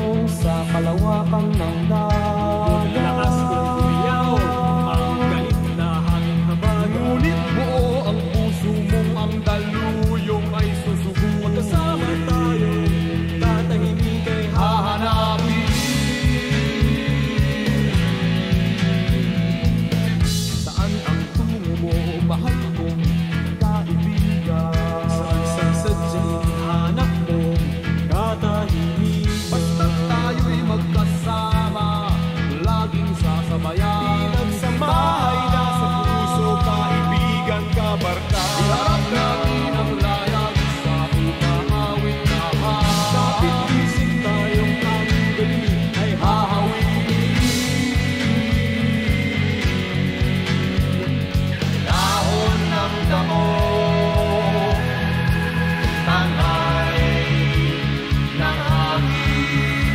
hanggang sa kalawakan ng dagat. Lakas kong kumiyaw ang galit na hangin habag. Ngunit buo ang puso mong ang daluyong ay susugo. Magkasama tayo, tatahimik ay hahanapin. Saan ang tungo mo, mahal kong kaibigan? Saan sa sadyang hanap mo, katahimik? Basta tayo'y magkasama, laging sasabayan. Pinagsamahay na sa puso, kaibigan, kabarka. Iharap natin ang layag sa umahawit na hangin. Kapit isip tayong ang gabi ay Hahawin dahon ng damo, tangay ng hangin,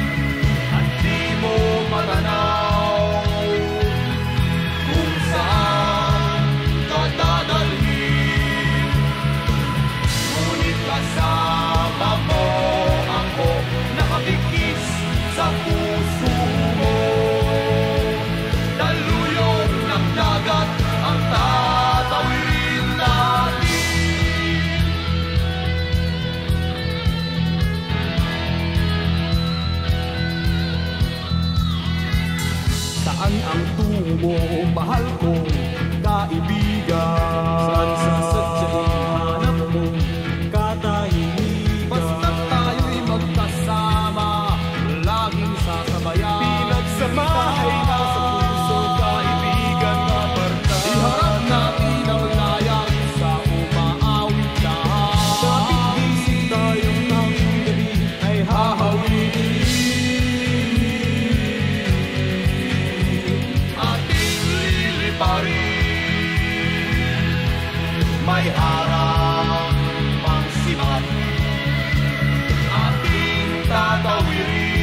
at di mo matanaw kung saan ka dadalhin. Ngunit kasama mo ako, nakapikis sa puso mo. Daluyong ng dagat ang tatawirin natin. Saan ang tungo mo, mahal kong kaibigan? saan sa sadyang hanap mo, katahimik? Basta tayo'y magkasama, laging sasabayan. Pinagsamahay na sa puso, kaibigan, kabarka. Iharap natin ang layag sa umaawit na Kapit hangin. isip tayong ang gabi ay Hahawin ating liliparin. May harang pang sibat, ating tatawirin.